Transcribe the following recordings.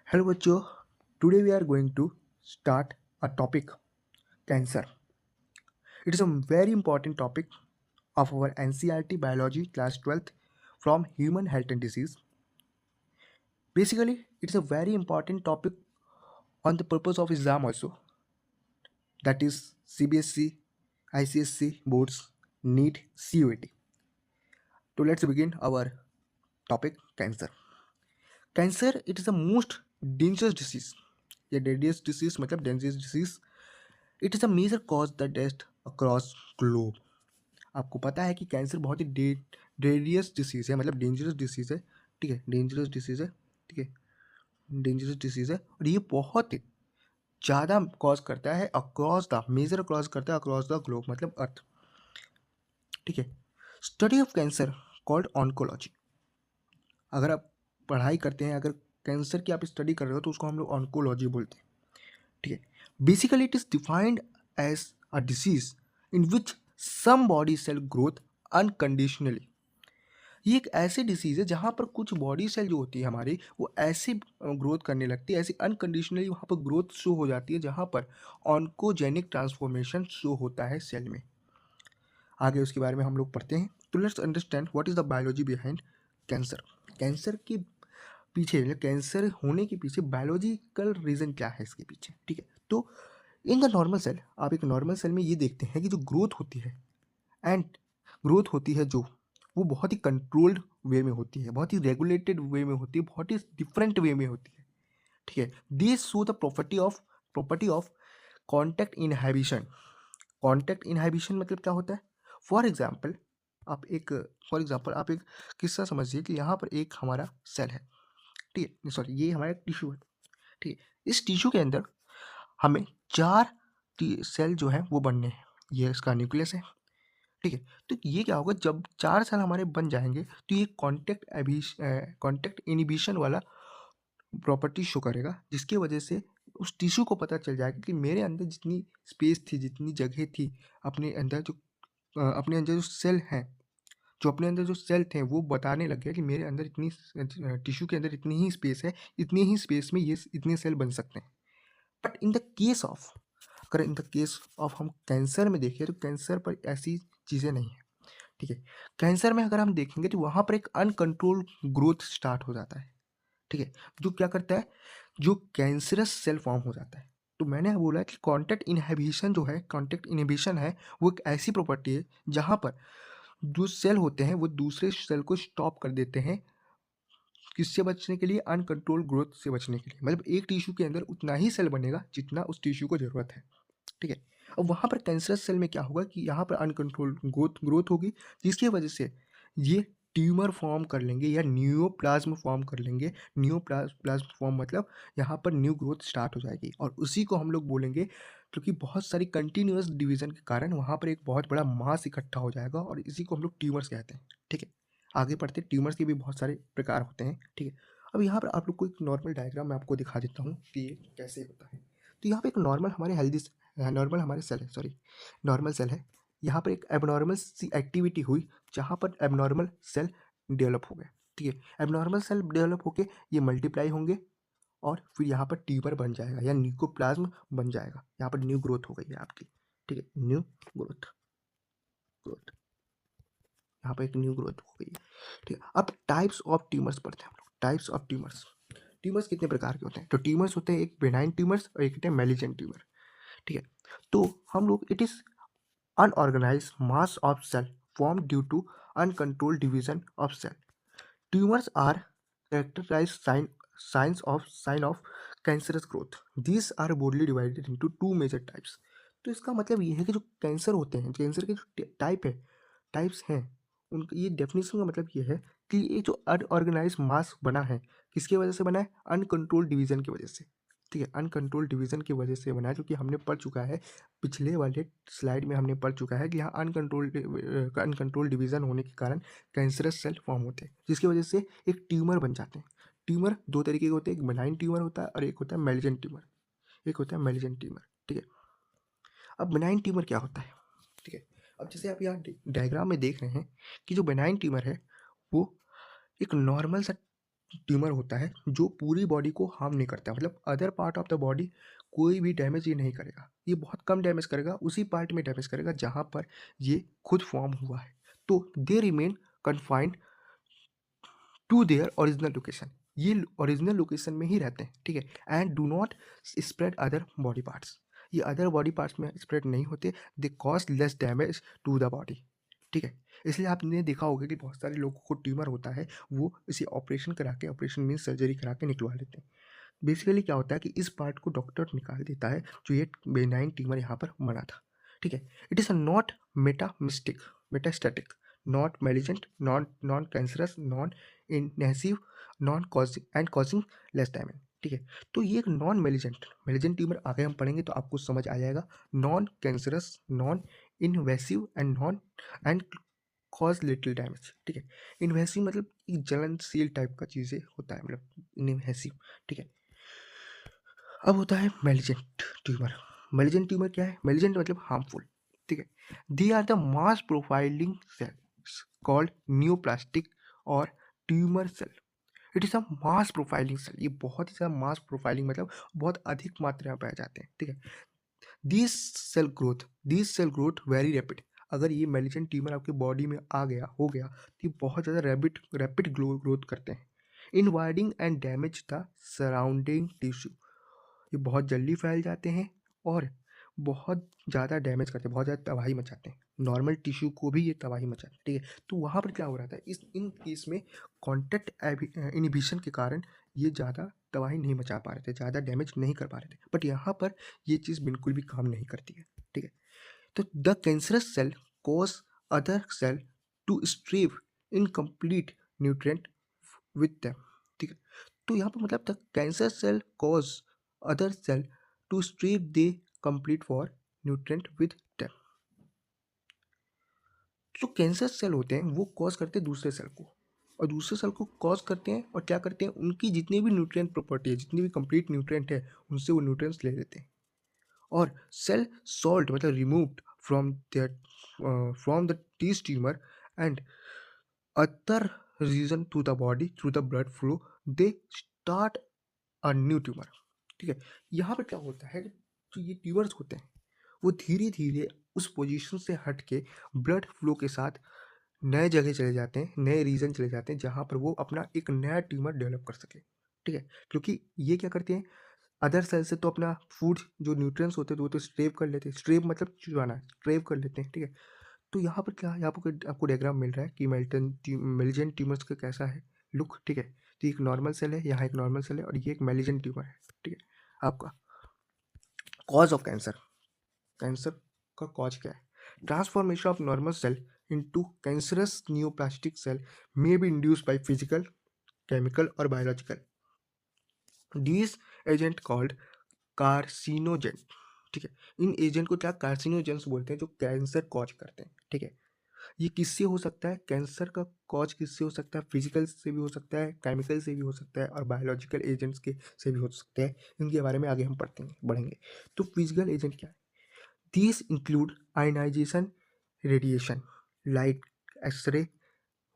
Hello बच्चों, today we are going to start a topic cancer. It is a very important topic of our NCERT biology class 12th from human health and disease. Basically, it is a very important topic on the purpose of exam also, that is CBSC, ICSC boards need CUET. So let's begin our topic cancer. Cancer it is the most dangerous disease. ये dangerous disease मतलब dangerous disease it is a major cause the death across globe. आपको पता है कि cancer बहुत ही dangerous disease है, मतलब dangerous disease है। ठीक है, डेंजरस डिसीज़ है। ठीक है, डेंजरस डिसीज़ है और ये बहुत ही ज़्यादा कॉज करता है अक्रॉस द मेजर कॉज करता है अक्रॉस द ग्लोब मतलब अर्थ। ठीक है, study of cancer called oncology. अगर आप पढ़ाई करते हैं, अगर कैंसर की आप स्टडी कर रहे हो तो उसको हम लोग ऑन्कोलॉजी बोलते हैं। ठीक है, basically it is defined as a disease in which some body cell growth unconditionally. ये एक ऐसी डिसीज़ है जहाँ पर कुछ बॉडी सेल जो होती है हमारी वो ऐसी ग्रोथ करने लगती है, ऐसी अनकंडीशनली वहाँ पर ग्रोथ शो हो जाती है जहाँ पर ऑन्कोजेनिक ट्रांसफॉर्मेशन शो होता है सेल में। आगे उसके बारे में हम लोग पढ़ते हैं। तो let's understand what is the biology behind cancer. Cancer के पीछे, कैंसर होने के पीछे बायोलॉजिकल रीज़न क्या है इसके पीछे। ठीक है, तो इन द नॉर्मल सेल, आप एक नॉर्मल सेल में ये देखते हैं कि जो ग्रोथ होती है एंड ग्रोथ होती है जो वो बहुत ही कंट्रोल्ड वे में होती है, बहुत ही रेगुलेटेड वे में होती है, बहुत ही डिफरेंट वे में होती है। ठीक है, this show the property of contact inhibition. Contact inhibition मतलब क्या होता है? फॉर एग्जाम्पल आप एक फॉर एग्जाम्पल आप एक किस्सा समझिए कि यहाँ पर एक हमारा सेल है। ठीक है, सॉरी, ये हमारा टिश्यू है। ठीक है, इस टिश्यू के अंदर हमें 4 सेल जो है वो बनने हैं। ये इसका न्यूक्लियस है। ठीक है, तो ये क्या होगा, जब 4 सेल हमारे बन जाएंगे तो ये कॉन्टैक्ट इनिबिशन वाला प्रॉपर्टी शो करेगा, जिसकी वजह से उस टिश्यू को पता चल जाएगा कि मेरे अंदर जितनी स्पेस थी, जितनी जगह थी, अपने अंदर जो सेल हैं, जो अपने अंदर जो सेल थे वो बताने लग गया कि मेरे अंदर इतनी टिश्यू के अंदर इतनी ही स्पेस है, इतनी ही स्पेस में ये इतने सेल बन सकते हैं। But in the case of अगर इन द केस ऑफ हम कैंसर में देखें तो कैंसर पर ऐसी चीज़ें नहीं है। ठीक है, कैंसर में अगर हम देखेंगे तो वहाँ पर एक अनकंट्रोल्ड ग्रोथ स्टार्ट हो जाता है। ठीक है, जो क्या करता है, जो कैंसरस सेल फॉर्म हो जाता है। तो मैंने बोला कि कॉन्टैक्ट इनहिबिशन है, वो एक ऐसी प्रॉपर्टी है जहाँ पर जो सेल होते हैं वो दूसरे सेल को स्टॉप कर देते हैं। किससे बचने के लिए? अनकंट्रोल ग्रोथ से बचने के लिए। मतलब एक टिश्यू के अंदर उतना ही सेल बनेगा जितना उस टिश्यू को ज़रूरत है। ठीक है, अब वहाँ पर कैंसरस सेल में क्या होगा कि यहाँ पर अनकंट्रोल्ड ग्रोथ होगी, जिसकी वजह से ये ट्यूमर फॉर्म कर लेंगे या न्यूओप्लाज्म फॉर्म कर लेंगे। न्यूओप्लाज्म फॉर्म मतलब यहाँ पर न्यू ग्रोथ स्टार्ट हो जाएगी और उसी को हम लोग बोलेंगे, क्योंकि बहुत सारी कंटिन्यूअस डिवीजन के कारण वहाँ पर एक बहुत बड़ा मास इकट्ठा हो जाएगा और इसी को हम लोग ट्यूमर्स कहते हैं। ठीक है, आगे बढ़ते, ट्यूमर्स के भी बहुत सारे प्रकार होते हैं। ठीक है, अब यहाँ पर आप लोग को एक नॉर्मल डायग्राम मैं आपको दिखा देता हूँ कि ये कैसे होता है। तो यहाँ पे एक नॉर्मल हमारे नॉर्मल हमारे सेल है, सॉरी, नॉर्मल सेल है। यहाँ पर एक एबनॉर्मल सी एक्टिविटी हुई जहाँ पर एबनॉर्मल सेल डेवलप हो गए। ठीक है, एबनॉर्मल सेल डेवलप होके ये मल्टीप्लाई होंगे और फिर यहाँ पर ट्यूमर बन जाएगा या न्यूक्लियोप्लाज्म बन जाएगा। यहाँ पर न्यू ग्रोथ हो गई है आपकी। ठीक है, न्यू ग्रोथ ग्रोथ यहाँ पर एक न्यू ग्रोथ हो गई है। ठीक है, अब टाइप्स ऑफ ट्यूमर्स पढ़ते हैं हम लोग। टाइप्स ऑफ ट्यूमर्स, ट्यूमर्स कितने प्रकार के होते हैं? तो ट्यूमर्स होते हैं एक बेनाइन ट्यूमर्स और एक होते हैं मैलिजेंट ट्यूमर। ठीक है, तो हम लोग it is unorganized mass of cell formed due to uncontrolled division of cell. Tumors are characterized sign of cancerous growth. These are broadly divided into two major types. तो इसका मतलब ये है कि जो कैंसर होते हैं, कैंसर के जो टाइप्स हैं, उनका ये डेफिनेशन का मतलब ये है कि ये जो अनऑर्गेनाइज मास बना है, किसकी वजह से बना है? अनकंट्रोल डिवीजन की वजह से। ठीक है, अनकंट्रोल डिवीजन की वजह से बना है, जो कि हमने पढ़ चुका है पिछले वाले स्लाइड में। हमने पढ़ चुका है कि यहाँ अनकंट्रोल डिवीजन होने के कारण कैंसरस सेल फॉर्म होते हैं, जिसकी वजह से एक ट्यूमर बन जाते हैं। ट्यूमर दो तरीके के होते हैं, एक बेनाइन ट्यूमर होता है और एक होता है मैलिजेंट ट्यूमर। ठीक है, अब बेनाइन ट्यूमर क्या होता है? ठीक है, अब जैसे आप यहाँ डायग्राम में देख रहे हैं कि जो बेनाइन ट्यूमर है वो एक नॉर्मल सा ट्यूमर होता है जो पूरी बॉडी को हार्म नहीं करता, मतलब other part of the body कोई भी डैमेज ये नहीं करेगा, ये बहुत कम डैमेज करेगा, उसी पार्ट में डैमेज करेगा जहाँ पर ये खुद फॉर्म हुआ है। तो they remain confined to their original location, ये ओरिजिनल लोकेशन में ही रहते हैं, ठीक है। And do not spread other body parts, ये अदर बॉडी पार्ट्स में स्प्रेड नहीं होते, they cause less damage to the body, ठीक है। इसलिए आपने देखा होगा कि बहुत सारे लोगों को ट्यूमर होता है, वो इसे ऑपरेशन करा के, ऑपरेशन मीन सर्जरी करा के निकलवा लेते हैं। बेसिकली क्या होता है कि इस पार्ट को डॉक्टर निकाल देता है जो ये बेनाइन ट्यूमर यहाँ पर बना था, ठीक है। It is a not metastatic, not malignant, non cancerous, non invasive, non causing and causing less damage, ठीक है। तो ये एक नॉन मैलिजेंट ट्यूमर आगे हम पढ़ेंगे तो आपको समझ आ जाएगा। Non cancerous, non invasive and non and cause little damage, ठीक है। इन्वेसिव मतलब एक जलनशील टाइप का चीज़ें होता है, मतलब इन्वेसिव, ठीक है। अब होता है मैलिजेंट ट्यूमर। मैलिजेंट ट्यूमर क्या है? मैलिजेंट मतलब हार्मफुल, ठीक है। They are the mass profiling cells called neoplastic और tumour cell. It is a mass profiling cell, ये बहुत ही ज़्यादा मास प्रोफाइलिंग मतलब बहुत अधिक मात्रा में पाए जाते हैं, ठीक है। This cell growth very rapid, अगर ये मैलिजेंट ट्यूमर आपके बॉडी में आ गया, हो गया, तो ये बहुत ज़्यादा रैपिड ग्रोथ करते हैं, invading and damage the surrounding tissue, ये बहुत जल्दी फैल जाते हैं और बहुत ज़्यादा डैमेज करते हैं, बहुत ज़्यादा तबाही मचाते हैं, नॉर्मल टिश्यू को भी ये तबाही मचाते हैं, ठीक है। तो वहाँ पर क्या हो रहा था, इन केस में कॉन्टैक्ट इनिबिशन के कारण ये ज़्यादा तबाही नहीं मचा पा रहे थे, ज़्यादा डैमेज नहीं कर पा रहे थे, बट यहाँ पर ये चीज़ बिल्कुल भी काम नहीं करती है, ठीक है। तो the cancerous cell cause other cell to strive incomplete nutrient with them, ठीक है। तो यहाँ पर मतलब the cancer cell cause other cell to strive they complete for nutrient with them। जो कैंसर सेल होते हैं वो कॉज करते हैं दूसरे सेल को, और दूसरे सेल को कॉज करते हैं और क्या करते हैं, उनकी जितनी भी न्यूट्रिएंट प्रॉपर्टी है, जितनी भी कंप्लीट न्यूट्रिएंट है, उनसे वो न्यूट्रिएंट्स ले लेते हैं, और सेल सॉल्ट मतलब removed from there from the tissue tumour and other region to the body through the blood flow, they start a new tumour, ठीक है। यहाँ पर क्या होता है कि जो ये ट्यूमर्स होते हैं वो धीरे धीरे उस पोजीशन से हट के ब्लड फ्लो के साथ नए जगह चले जाते हैं, नए रीजन चले जाते हैं, जहाँ पर वो अपना एक नया ट्यूमर डेवलप कर सके, ठीक है। क्योंकि ये क्या करते हैं, अदर सेल से तो अपना फूड जो न्यूट्रिएंट्स होते हैं तो वो तो स्ट्रेव कर लेते हैं, स्ट्रेव मतलब चुराना, स्ट्रेव कर लेते हैं, ठीक है। तो यहाँ पर क्या है, यहाँ पर आपको डायग्राम मिल रहा है कि मेलिजेंट ट्यूमर्स का कैसा है लुक, ठीक है। तो एक नॉर्मल सेल है, यहाँ एक नॉर्मल सेल है, और ये एक मेलिजेंट ट्यूमर है, ठीक है। आपका कॉज ऑफ कैंसर, कैंसर का कॉज क्या है? Transformation of normal cell into cancerous neoplastic cell may be induced by physical, chemical और biological these agent called carcinogen, ठीक है। इन एजेंट को क्या कार्सिनोजेंस बोलते हैं, जो कैंसर कॉज करते हैं, ठीक है। ये किससे हो सकता है, कैंसर का कॉज किससे हो सकता है, फिजिकल से भी हो सकता है, केमिकल से भी हो सकता है, और बायोलॉजिकल एजेंट्स के से भी हो सकते हैं। इनके बारे में आगे हम पढ़ते हैं, बढ़ेंगे। तो फिजिकल एजेंट क्या है? These include ionisation radiation like X-ray,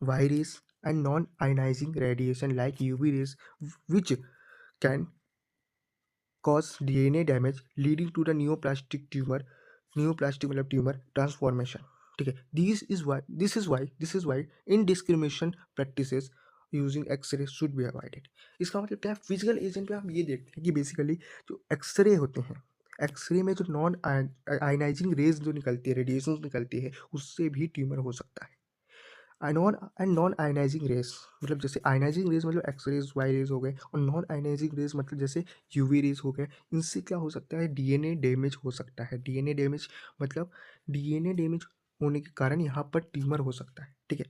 virus and non ionising radiation like UV rays which can cause DNA damage leading to the neoplastic मतलब ट्यूमर ट्रांसफॉर्मेशन, ठीक है। This is why indiscrimination practices using X-ray should be avoided. इसका मतलब क्या है, physical agent में हम ये देखते हैं कि बेसिकली जो एक्सरे होते हैं, एक्सरे में जो नॉन आयनाइजिंग रेज जो निकलती है, रेडिएशन निकलती है, उससे भी ट्यूमर हो सकता है। नॉन आयनाइजिंग रेस मतलब जैसे आयनाइजिंग रेज मतलब एक्स रेज, वाई रेज हो गए, और नॉन आयनाइजिंग रेज मतलब जैसे यूवी रेज हो गए। इनसे क्या हो सकता है, डीएनए डैमेज हो सकता है। डीएनए डैमेज मतलब डीएनए डैमेज होने के कारण यहाँ पर ट्यूमर हो सकता है, ठीक है।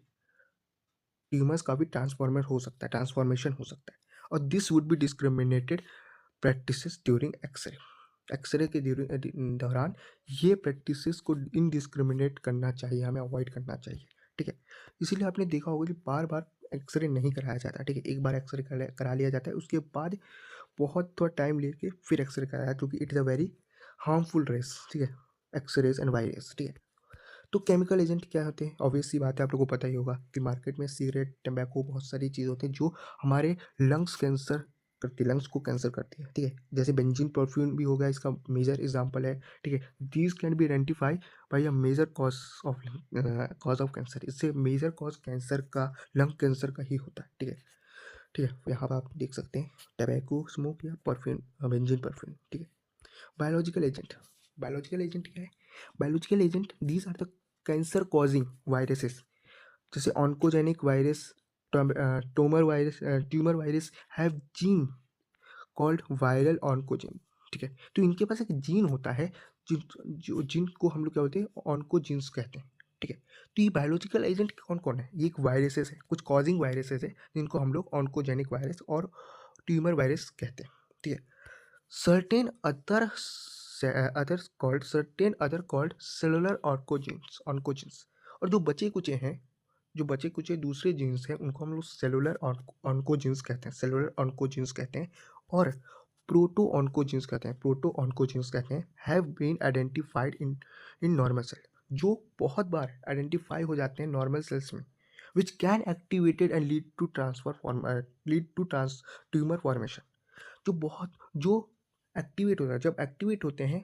ट्यूमर्स का भी ट्रांसफॉर्मेशन हो सकता है, और this would be discriminated practices during X-ray. X-ray के दौरान ये प्रैक्टिसेस को इनडिस्क्रिमिनेट करना चाहिए, हमें अवॉइड करना चाहिए, ठीक है। इसीलिए आपने देखा होगा कि बार बार एक्सरे नहीं कराया जाता, ठीक है। एक बार एक्सरे करा लिया जाता है, उसके बाद बहुत थोड़ा टाइम लेके फिर एक्सरे कराया, क्योंकि it is a very harmful rays, ठीक है, एक्सरेज एंड वायरस, ठीक है। तो केमिकल एजेंट क्या होते हैं? ऑब्वियस सी बात है, आप लोगों को पता ही होगा कि मार्केट में सिगरेट, टंबाकू, बहुत सारी चीज़ होती हैं जो हमारे लंग्स कैंसर करती है, लंग्स को कैंसर करती है, ठीक है। जैसे बेंजीन परफ्यूम भी हो गया, इसका मेजर एग्जांपल है, ठीक है। These can be identify by a major cause of cancer. इससे मेजर कॉज कैंसर का, लंग कैंसर का ही होता है, ठीक है। ठीक है, यहाँ पर आप देख सकते हैं टबैको स्मोक या परफ्यूम, बेंजीन परफ्यूम, ठीक है। बायोलॉजिकल एजेंट, बायोलॉजिकल एजेंट क्या है? Biological agent these are the cancer causing viruses, जैसे oncogenic virus, tumour virus have gene called viral oncogene, ठीक है। तो इनके पास एक जीन होता है जो जिनको हम लोग क्या बोलते हैं, ऑन्कोजीन्स कहते हैं, ठीक है। तो ये बायोलॉजिकल एजेंट कौन कौन है? ये एक वायरसेस है, कुछ कॉजिंग वायरसेस है जिनको हम लोग ऑन्कोजेनिक वायरस और ट्यूमर वायरस कहते हैं, ठीक है। Certain other certain other called cellular oncogenes, और जो बचे कुचे दूसरे जीन्स हैं उनको हम लोग सेलुलर ऑन्कोजीन्स कहते हैं, सेलुलर ऑन्कोजीन्स कहते हैं। और प्रोटो ऑन्कोजीन्स कहते हैं, प्रोटो ऑन्कोजीन्स कहते हैं, have been identified in normal cell, जो बहुत बार आइडेंटिफाई हो जाते हैं नॉर्मल सेल्स में, which can activated and lead to tumour formation. जो एक्टिवेट होता है, जब एक्टिवेट होते हैं,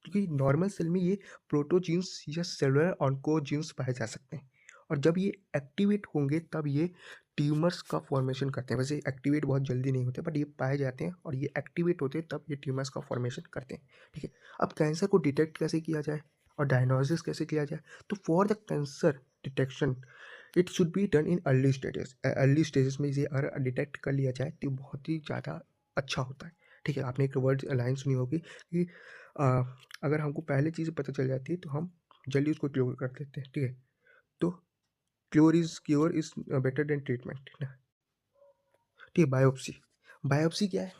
क्योंकि नॉर्मल सेल में ये प्रोटोजीन्स या सेलुलर ऑन्कोजीन्स पाए जा सकते हैं, और जब ये एक्टिवेट होंगे तब ये ट्यूमर्स का फॉर्मेशन करते हैं। वैसे एक्टिवेट बहुत जल्दी नहीं होते, बट ये पाए जाते हैं और ये एक्टिवेट होते हैं तब ये ट्यूमर्स का फॉर्मेशन करते हैं, ठीक है। अब कैंसर को डिटेक्ट कैसे किया जाए और डायग्नोसिस कैसे किया जाए? तो for the cancer detection it should be done in early stages में इसे अगर डिटेक्ट कर लिया जाए तो बहुत ही ज़्यादा अच्छा होता है, ठीक है। आपने एक वर्ड लाइन सुनी होगी कि अ, अगर हमको पहले चीज़ें पता चल जाती है तो हम जल्दी उसको क्योर कर देते हैं, ठीक है। तो cure is better than treatment, ठीक है। बायोप्सी, बायोप्सी क्या है?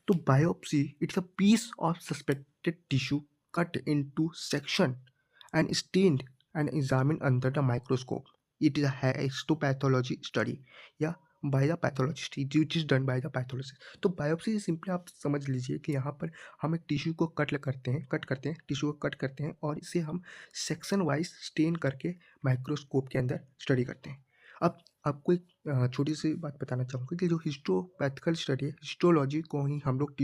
तो biopsy it's a piece of suspected tissue cut into section and stained and examined under the microscope. It is a histopathology study या by the pathologist, it is done by the pathologist. तो biopsy simply आप समझ लीजिए कि यहाँ पर हम एक टिश्यू को कट करते हैं टिश्यू को कट करते हैं और इसे हम सेक्शन वाइज स्टेन करके माइक्रोस्कोप के अंदर स्टडी करते हैं। अब आपको एक छोटी सी बात बताना चाहूँगा कि जो हिस्टोपैथिकल स्टडी है, हिस्टोलॉजी को ही हम लोग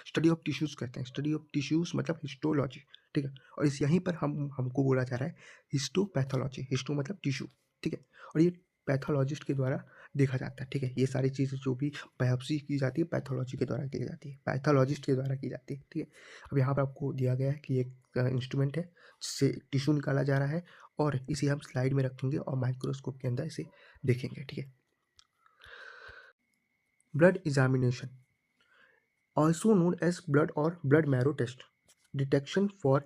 स्टडी ऑफ टिश्यूज़ कहते हैं। स्टडी ऑफ टिश्यूज़ मतलब हिस्टोलॉजी, ठीक है। और इस यहीं पर हमको बोला जा रहा है हिस्टोपैथोलॉजी, हिस्टो मतलब टिश्यू, ठीक है। और ये पैथोलॉजिस्ट के द्वारा देखा जाता है, ठीक है। ये सारी चीज़ें जो भी बायोप्सी की जाती है पैथोलॉजी के द्वारा की जाती है, पैथोलॉजिस्ट के द्वारा की जाती है, ठीक है। अब यहाँ पर आपको दिया गया है कि एक इंस्ट्रूमेंट है जिससे टिश्यू निकाला जा रहा है और इसे हम स्लाइड में रखेंगे और माइक्रोस्कोप के अंदर इसे देखेंगे, ठीक है। Blood examination also known as blood or blood marrow test, detection for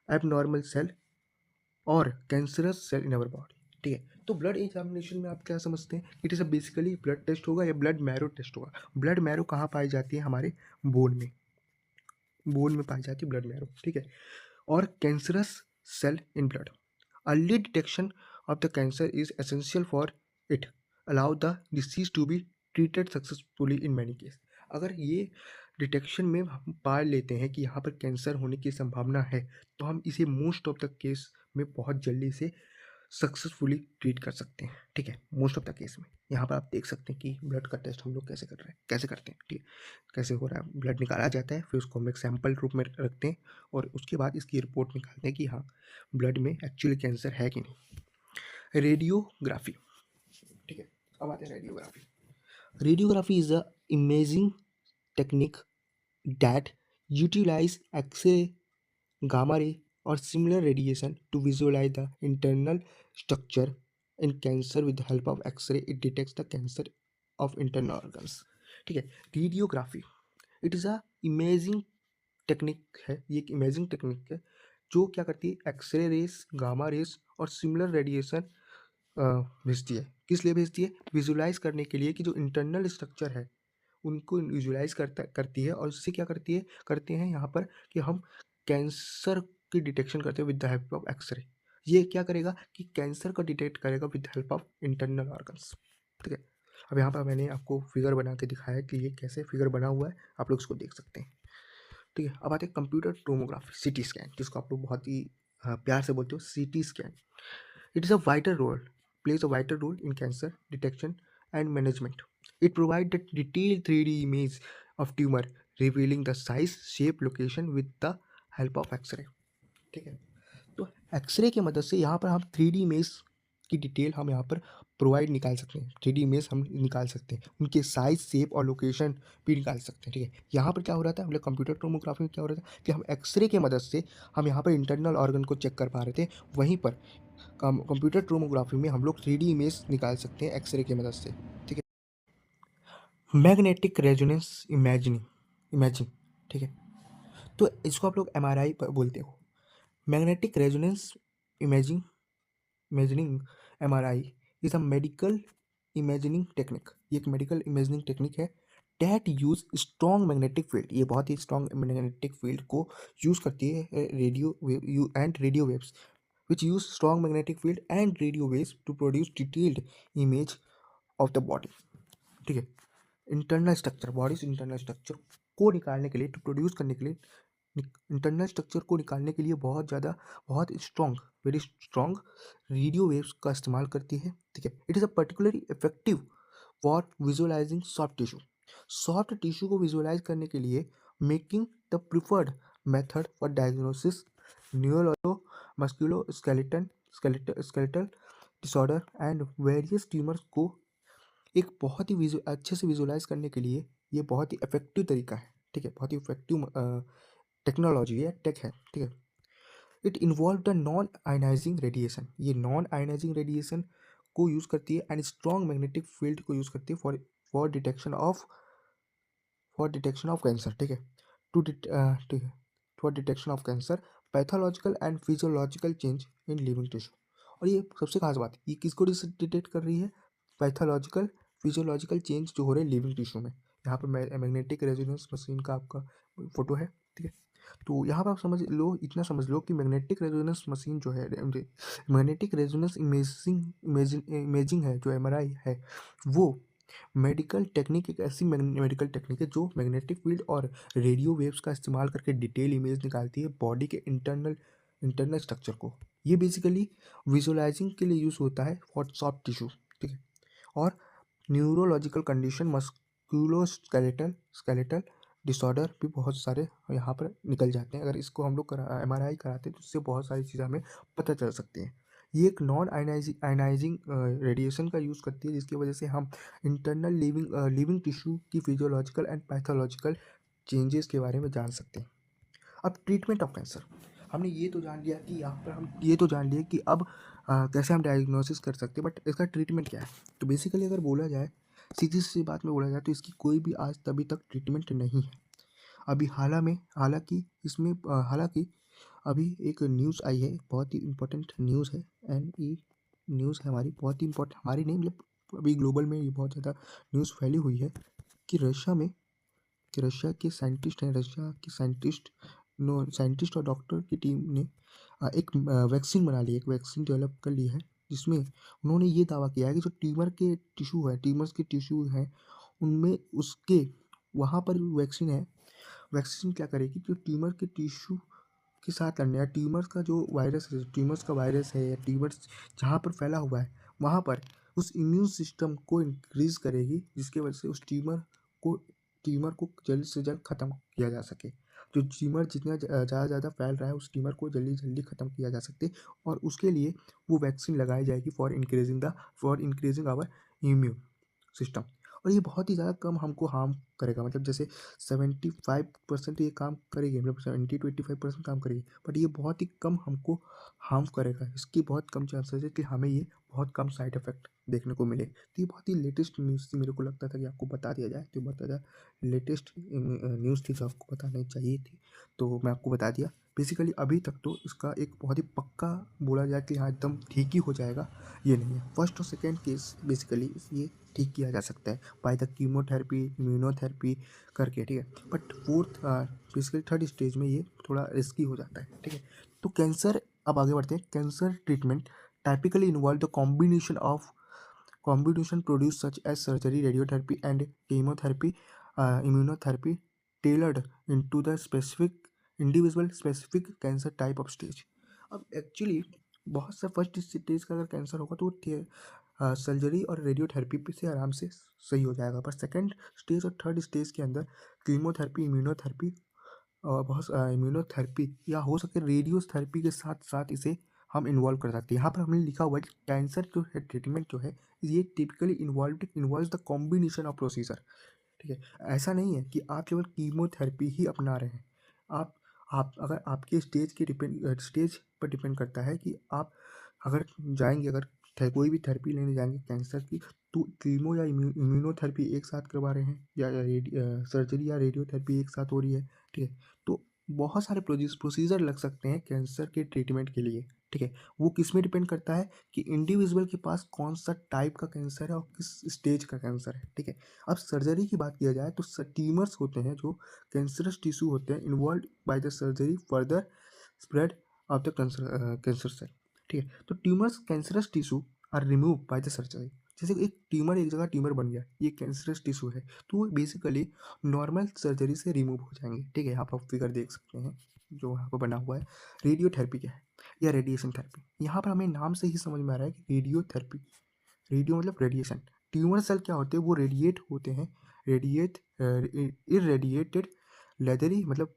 abnormal cell और cancerous cell in our body, ठीक है। तो ब्लड एग्जामिनेशन में आप क्या समझते हैं? It is a basically blood test होगा या ब्लड मैरो टेस्ट होगा। ब्लड मैरो कहाँ पाई जाती है? हमारे बोन में पाई जाती है ब्लड मैरो, ठीक है। और cancerous cell in blood, early detection of the cancer is essential for it allow the disease to be treated successfully in many case. अगर ये डिटेक्शन में हम पा लेते हैं कि यहाँ पर कैंसर होने की संभावना है तो हम इसे मोस्ट ऑफ द केस में बहुत जल्दी से सक्सेसफुली ट्रीट कर सकते हैं, ठीक है। मोस्ट ऑफ द केस में यहाँ पर आप देख सकते हैं कि ब्लड का टेस्ट हम लोग कैसे कर रहे हैं, कैसे करते हैं, ठीक है। कैसे हो रहा है, ब्लड निकाला जाता है, फिर उसको हम एक सैंपल रूप में रखते हैं और उसके बाद इसकी रिपोर्ट निकालते हैं कि हाँ ब्लड में एक्चुअली कैंसर है कि नहीं। रेडियोग्राफी, ठीक है। अब आते हैं radiography. Radiography is a imaging technique that utilise X-ray, gamma ray or similar radiation to visualize the internal structure in cancer. With the help of x-ray it detects the cancer of internal organs, ठीक है। Radiography it is a imaging technique है, ये एक imaging technique है जो क्या करती है, एक्सरे रेस, गामा रेस और सिमिलर रेडिएशन भेजती है। किस लिए भेजती है? विजुलाइज करने के लिए कि जो इंटरनल स्ट्रक्चर है उनको विजुलाइज करती है और उससे क्या करते हैं यहाँ पर कि हम कैंसर की डिटेक्शन करते हैं with the help of X-ray. ये क्या करेगा कि कैंसर को डिटेक्ट करेगा with the help of internal organs, ठीक है। अब यहाँ पर मैंने आपको फिगर बना के दिखाया कि ये कैसे फिगर बना हुआ है, आप लोग इसको देख सकते हैं, ठीक है। अब आते हैं कंप्यूटर टोमोग्राफी, सिटी स्कैन, जिसको आप लोग बहुत ही प्यार से बोलते हो CT scan. It is a vital role, plays a vital role in cancer detection and management. It provides a detailed 3D image of tumor, revealing the size, shape, location with the help of X-ray. ठीक है, तो x ray की मदद से यहाँ पर हम 3D image की डिटेल हम यहाँ पर प्रोवाइड निकाल सकते हैं। 3D इमेज हम निकाल सकते हैं, उनके साइज, शेप और लोकेशन भी निकाल सकते हैं। ठीक है, यहाँ पर क्या हो रहा था, हम लोग कंप्यूटर टोमोग्राफी में क्या हो रहा था कि हम एक्सरे की मदद से हम यहाँ पर इंटरनल ऑर्गन को चेक कर पा रहे थे। वहीं पर कंप्यूटर टोमोग्राफी में हम लोग 3D इमेज निकाल सकते हैं एक्सरे की मदद से। ठीक है, मैग्नेटिक रेजोनेंस इमेजिंग। ठीक है, तो इसको आप लोग MRI बोलते हो। Magnetic resonance imaging imaging MRI is a medical imaging technique. ये एक मेडिकल इमेजिंग टेक्निक है that use strong magnetic field. ये बहुत ही स्ट्रॉन्ग मैग्नेटिक फील्ड को यूज करती है, radio waves which use strong magnetic field and radio waves to produce detailed image of the body। ठीक है, इंटरनल स्ट्रक्चर, बॉडी से internal structure को निकालने के लिए, टू प्रोड्यूस करने के लिए, इंटरनल स्ट्रक्चर को निकालने के लिए बहुत strong, very strong radio waves का इस्तेमाल करती है। ठीक है, it is a particularly effective for visualising soft tissue. Soft tissue को विजुअलाइज करने के लिए making the preferred method for diagnosis neuro मस्कुलो skeletal disorder and various tumours को एक बहुत ही अच्छे से विजुअलाइज करने के लिए ये बहुत ही इफेक्टिव तरीका है। ठीक है, बहुत ही इफेक्टिव टेक्नोलॉजी है, टेक है। ठीक है, it involve the non ionising radiation. ये नॉन आयनाइजिंग रेडिएशन को यूज़ करती है एंड स्ट्रॉन्ग मैग्नेटिक फील्ड को यूज़ करती है फॉर डिटेक्शन ऑफ कैंसर। ठीक है, टू ठीक है, for detection of cancer, pathological and physiological change in living tissue. और ये सबसे खास बात, ये किसको डिटेक्ट कर रही है, पैथोलॉजिकल फिजियोलॉजिकल चेंज जो हो रहे हैं लिविंग टिश्यू में। यहाँ पर मैग्नेटिक रेजोनेंस मशीन का आपका फोटो है। ठीक है, तो यहाँ पर आप समझ लो, इतना समझ लो कि मैग्नेटिक रेजोनेंस मशीन जो है, मैग्नेटिक रेजोनेंस इमेजिंग है जो MRI है, वो मेडिकल टेक्निक एक ऐसी मेडिकल टेक्निक है जो मैग्नेटिक फील्ड और रेडियो वेव्स का इस्तेमाल करके डिटेल इमेज निकालती है बॉडी के इंटरनल स्ट्रक्चर को। ये बेसिकली विजुअलाइजिंग के लिए यूज़ होता है फॉर सॉफ्ट टिश्यू। ठीक है, और न्यूरोलॉजिकल कंडीशन, स्केलेटल डिसऑर्डर भी बहुत सारे यहाँ पर निकल जाते हैं। अगर इसको हम लोग MRI कराते हैं तो इससे बहुत सारी चीज़ें हमें पता चल सकती हैं। ये एक नॉन आयनाइजिंग रेडिएशन का यूज़ करती है, जिसकी वजह से हम इंटरनल लिविंग टिश्यू की फिजियोलॉजिकल एंड पैथोलॉजिकल चेंजेस के बारे में जान सकते हैं। अब ट्रीटमेंट ऑफ कैंसर, हमने ये तो जान लिया कि यहाँ पर हम ये तो जान लिया कि अब कैसे हम डायग्नोसिस कर सकते हैं, बट इसका ट्रीटमेंट क्या है। तो बेसिकली अगर बोला जाए, सीधी सी बात में बोला जाए, तो इसकी कोई भी आज तभी तक ट्रीटमेंट नहीं है। अभी हालांकि अभी एक न्यूज़ आई है, बहुत ही इम्पोर्टेंट न्यूज़ है, NE न्यूज़ है हमारी, बहुत ही इम्पोर्टेंट, हमारी नहीं मतलब अभी ग्लोबल में ये बहुत ज़्यादा न्यूज़ फैली हुई है कि रशिया के साइंटिस्ट हैं, रशिया के साइंटिस्ट और डॉक्टर की टीम ने एक वैक्सीन बना ली है, एक वैक्सीन डेवलप कर ली है, जिसमें उन्होंने ये दावा किया है कि जो ट्यूमर्स के टिश्यू हैं, उनमें उसके वहाँ पर वैक्सीन है। वैक्सीन क्या करेगी, जो ट्यूमर के टिश्यू के साथ लड़ने, या ट्यूमर्स का जो वायरस है, ट्यूमर्स का वायरस है, या ट्यूमर्स जहाँ पर फैला हुआ है वहाँ पर उस इम्यून सिस्टम को इंक्रीज करेगी, जिसकी वजह से उस ट्यूमर को जल्द से जल्द ख़त्म किया जा सके। जो ट्यूमर जितना ज़्यादा फैल रहा है, उस ट्यूमर को जल्दी जल्दी ख़त्म किया जा सकते, और उसके लिए वो वैक्सीन लगाई जाएगी for increasing our immune system. और ये बहुत ही ज़्यादा कम हमको हार्म करेगा, मतलब जैसे 75% ये काम करेगी, मतलब 70 to 85% काम करेगी, बट ये बहुत ही कम हमको हार्म करेगा। इसकी बहुत कम चांसेस है कि हमें ये बहुत कम साइड इफ़ेक्ट देखने को मिले। तो ये बहुत ही लेटेस्ट न्यूज़ थी, मेरे को लगता था कि आपको बता दिया जाए, तो बहुत ज़्यादा लेटेस्ट न्यूज़ थी जो आपको बतानी चाहिए थी, तो मैं आपको बता दिया। बेसिकली अभी तक तो इसका एक बहुत ही पक्का बोला जाए कि हाँ एकदम ठीक ही हो जाएगा, ये नहीं है। फर्स्ट और सेकेंड केस बेसिकली ये ठीक किया जा सकता है बाय द कीमोथेरेपी, इम्यूनोथेरेपी करके। ठीक है, बट बेसिकली थर्ड स्टेज में ये थोड़ा रिस्की हो जाता है। ठीक है, तो कैंसर, अब आगे बढ़ते हैं। Cancer treatment typically involve the combination produced such as surgery, radiotherapy, and chemotherapy, immunotherapy, tailored into the specific individual specific cancer type of stage। अब एक्चुअली बहुत सा फर्स्ट स्टेज का अगर कैंसर होगा तो सर्जरी और रेडियोथेरेपी पे से आराम से सही हो जाएगा, पर सेकंड स्टेज और थर्ड स्टेज के अंदर कीमोथेरेपी, इम्यूनोथेरेपी और बहुत इम्यूनोथेरेपी या हो सके रेडियोथेरेपी के साथ साथ इसे हम इन्वॉल्व कर सकते हैं। यहाँ पर हमने लिखा हुआ है कि कैंसर जो है ट्रीटमेंट जो है ये typically involve the combination of procedure. ठीक है, ऐसा नहीं है कि आप केवल कीमोथेरेपी ही अपना रहे हैं। आप आप अगर आपके स्टेज पर डिपेंड करता है कि आप अगर जाएंगे, अगर कोई भी थेरेपी लेने जाएंगे कैंसर की, तो कीमो या इम्यूनोथेरेपी एक साथ करवा रहे हैं या सर्जरी या रेडियोथेरेपी एक साथ हो रही है। ठीक है, तो बहुत सारे प्रोसीजर लग सकते हैं कैंसर के ट्रीटमेंट के लिए। ठीक है, वो किस में डिपेंड करता है कि इंडिविजुअल के पास कौन सा टाइप का कैंसर है और किस स्टेज का कैंसर है। ठीक है, अब सर्जरी की बात किया जाए तो ट्यूमर्स होते हैं जो कैंसरस टिश्यू होते हैं involve by the surgery further spread of the cancer cell. ठीक है, तो tumours cancerous tissue are remove by the surgery. जैसे एक ट्यूमर, एक जगह ट्यूमर बन गया, ये कैंसरस टिश्यू है, तो वो बेसिकली नॉर्मल सर्जरी से रिमूव हो जाएंगे। ठीक है, यहाँ पर आप फिगर देख सकते हैं जो यहाँ पर बना हुआ है। रेडियोथेरेपी क्या है या रेडिएशन थेरेपी, यहाँ पर हमें नाम से ही समझ में आ रहा है कि रेडियोथेरेपी, रेडियो मतलब रेडिएशन। ट्यूमर सेल क्या होते हैं, वो रेडिएट होते हैं, रेडिएट इरेडिएटेड लेदरी मतलब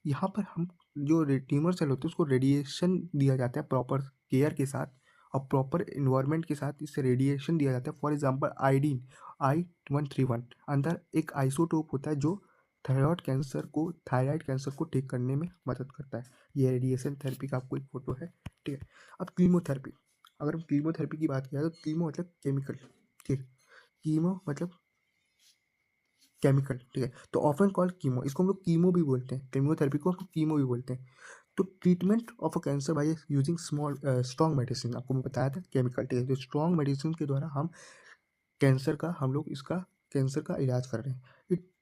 यहाँ पर हम जो ट्यूमर सेल होते हैं उसको रेडिएशन दिया जाता है प्रॉपर केयर के साथ और प्रॉपर इन्वायरमेंट के साथ, इससे रेडिएशन दिया जाता है। फॉर एग्जांपल आयोडीन I-131 अंदर एक आइसोटोप होता है जो थायराइड कैंसर को ठीक करने में मदद करता है। ये रेडिएशन थेरेपी का आपको एक फोटो है। ठीक है, अब कीमोथेरेपी, अगर हम कीमोथेरेपी की बात किया तो कीमो मतलब केमिकल। ठीक है, कीमो मतलब केमिकल। ठीक है, तो ऑफन कॉल कीमो, इसको हम लोग कीमो भी बोलते हैं, कीमोथेरेपी को हम लोग कीमो भी बोलते हैं। तो treatment of a cancer by using strong medicine, आपको मैं बताया था केमिकल। ठीक है, तो स्ट्रॉन्ग मेडिसिन के द्वारा हम लोग इसका कैंसर का इलाज कर रहे हैं।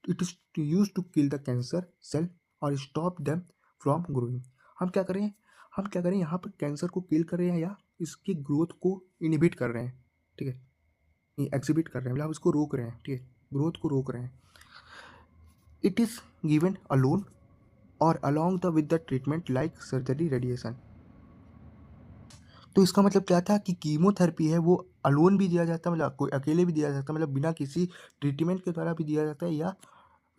It is use to kill the cancer cell और स्टॉप देम फ्रॉम ग्रोइंग। हम क्या करें यहाँ पर कैंसर को किल कर रहे हैं या इसकी ग्रोथ को इनहिबिट कर रहे हैं। ठीक है, एग्जिबिट कर रहे हैं, मतलब हम इसको रोक रहे हैं। ठीक है, ग्रोथ को रोक रहे हैं। इट इज गिवन अलोन और along the with the treatment like surgery radiation। तो इसका मतलब क्या था कि कीमोथेरेपी है वो अलोन भी दिया जाता है, मतलब कोई अकेले भी दिया जाता है, मतलब बिना किसी ट्रीटमेंट के द्वारा भी दिया जाता है या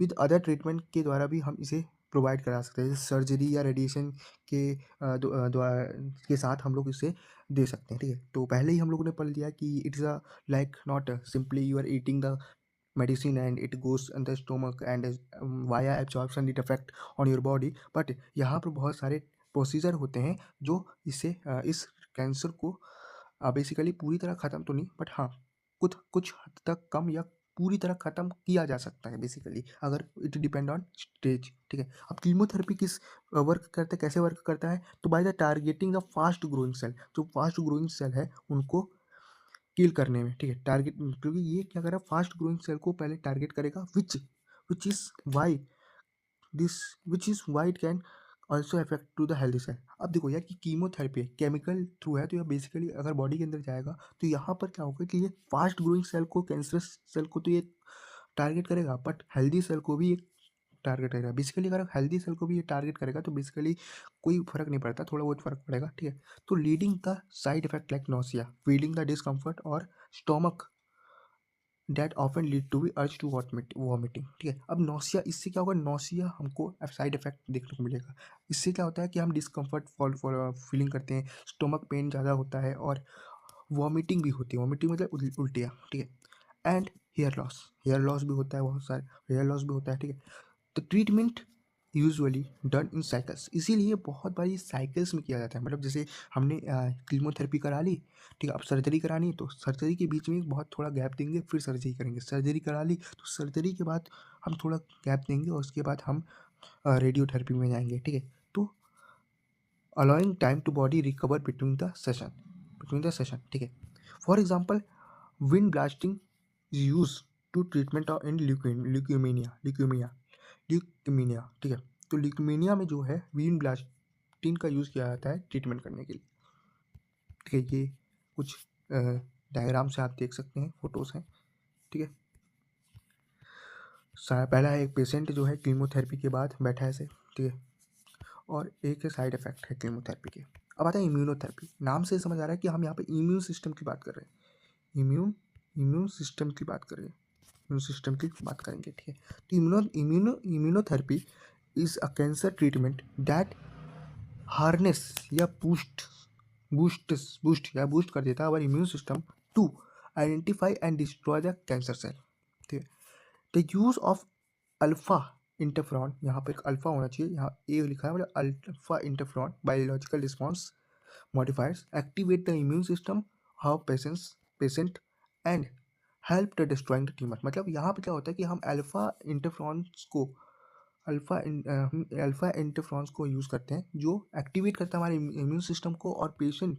विद अदर ट्रीटमेंट के द्वारा भी हम इसे प्रोवाइड करा सकते हैं। जैसे सर्जरी या रेडिएशन के द्वारा के साथ हम लोग इसे दे सकते हैं। ठीक है, तो पहले ही हम लोगों ने पढ़ लिया कि it's a like not simply you are eating the medicine and it goes in the stomach and via absorption it affect on your body, but यहाँ पर बहुत सारे प्रोसीजर होते हैं जो इस कैंसर को बेसिकली पूरी तरह ख़त्म तो नहीं, बट हाँ कुछ कुछ हद तक कम या पूरी तरह ख़त्म किया जा सकता है बेसिकली, अगर इट डिपेंड ऑन स्टेज। ठीक है, अब कीमोथेरेपी किस वर्क करता है, कैसे वर्क करता है, तो by the targeting the fast growing cell, जो फास्ट ग्रोइंग सेल है उनको किल करने में। ठीक है, टारगेट, क्योंकि ये क्या करेगा, फास्ट ग्रोइंग सेल को पहले टारगेट करेगा, which is why this which is why it can also effect to the healthy cell. अब देखो यार कि कीमोथेरेपी केमिकल थ्रू है, तो ये बेसिकली अगर बॉडी के अंदर जाएगा तो यहाँ पर क्या होगा कि ये फास्ट ग्रोइंग सेल को, कैंसरस सेल को तो ये टारगेट करेगा, बट हेल्दी सेल को भी ये टारगेट करेगा। बेसिकली अगर हेल्दी सेल को भी ये टारगेट करेगा तो बेसिकली कोई फर्क नहीं पड़ता, थोड़ा बहुत फर्क पड़ेगा। ठीक है, तो leading the side effect like nausea, feeling the discomfort और stomach that often lead to be urge to vomiting. ठीक है, अब नोसिया, इससे क्या होगा, नोसिया हमको साइड इफेक्ट देखने को मिलेगा। इससे क्या होता है कि हम डिस्कम्फर्ट फीलिंग करते हैं, स्टोमक पेन ज़्यादा होता है और वॉमिटिंग भी होती है। वॉमिटिंग मतलब उल्टियाँ। ठीक है, एंड हेयर लॉस भी होता है, बहुत सारे हेयर लॉस भी होता है। ठीक है, तो treatment usually done in cycles, इसीलिए बहुत बार ये साइकिल्स में किया जाता है। मतलब जैसे हमने कीमोथेरेपी करा ली, ठीक है, अब सर्जरी करानी है तो सर्जरी के बीच में बहुत थोड़ा गैप देंगे, फिर सर्जरी करेंगे। सर्जरी करा ली तो सर्जरी के बाद हम थोड़ा गैप देंगे और उसके बाद हम रेडियोथेरेपी में जाएंगे। ठीक है, तो allowing time to body recover between the session. ठीक है, for example wind blasting is use to treatment in leukaemia. ठीक है, तो ल्यूकीमिया में जो है विंड ब्लास्टिंग का यूज़ किया जाता है ट्रीटमेंट करने के लिए। ठीक है, ये कुछ डायग्राम से आप देख सकते हैं, फोटोज़ हैं। ठीक है, पहला है एक पेशेंट जो है कीमोथेरेपी के बाद बैठा है ऐसे। ठीक है, और एक है साइड इफेक्ट है कीमोथेरेपी के। अब आता है इम्यूनोथेरेपी। नाम से समझ आ रहा है कि हम यहाँ पे इम्यून सिस्टम की बात कर रहे हैं। इम्यून सिस्टम की बात कर रहे हैं, इम्यून सिस्टम की बात करेंगे, ठीक है। तो immunotherapy is a cancer treatment that harness या बूस्ट कर देता है our immune system to identify and destroy the cancer cell, ठीक है। The use of alpha interferon, यहाँ पे एक अल्फा होना चाहिए, यहाँ ए लिखा है, मतलब alpha इंटरफ्रॉन biological response modifiers activate the immune system how patient and help the destroying the tumour. मतलब यहाँ पे क्या होता है कि हम अल्फा इंटरफ्रॉन्स को यूज़ करते हैं जो एक्टिवेट करता है हमारे इम्यून सिस्टम को, और पेशेंट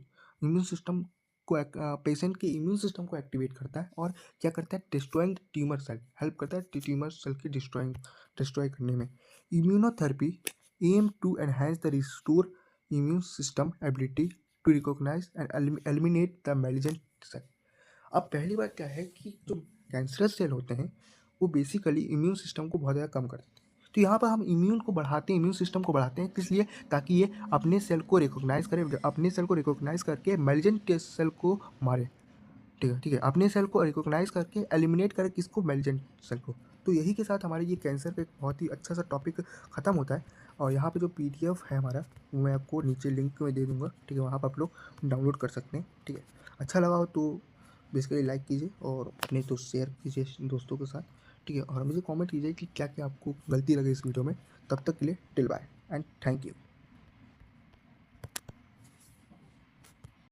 के इम्यून सिस्टम को एक्टिवेट करता है, और क्या करता है, डिस्ट्रॉइंग ट्यूमर सेल, हेल्प करता है ट्यूमर सेल की डिस्ट्रॉय करने में। Immunotherapy aim to enhance the restore immune system ability to recognise and eliminate the malignant cell. अब पहली बात क्या है कि जो कैंसरस सेल होते हैं वो बेसिकली इम्यून सिस्टम को बहुत ज़्यादा कम कर देते हैं। तो यहाँ पर हम इम्यून सिस्टम को बढ़ाते हैं, किस लिए, ताकि ये अपने सेल को रिकॉग्नाइज करे, अपने सेल को रिकॉग्नाइज करके मैलिजेंट सेल को मारे, ठीक है, अपने सेल को रिकॉग्नाइज करके एलिमिनेट करे, किसको, मेलिजेंट सेल को। तो यही के साथ हमारे ये कैंसर का एक बहुत ही अच्छा सा टॉपिक ख़त्म होता है। और यहाँ पे जो पीडीएफ है हमारा, वो मैं आपको नीचे लिंक में दे दूँगा, ठीक है, वहाँ पर आप लोग डाउनलोड कर सकते हैं, ठीक है। अच्छा लगा हो तो बेसिकली लाइक कीजिए और अपने तो शेयर कीजिए दोस्तों के साथ, ठीक है। और मुझे कमेंट कीजिए कि क्या क्या आपको गलती लगी इस वीडियो में। तब तक के लिए till bye and thank you.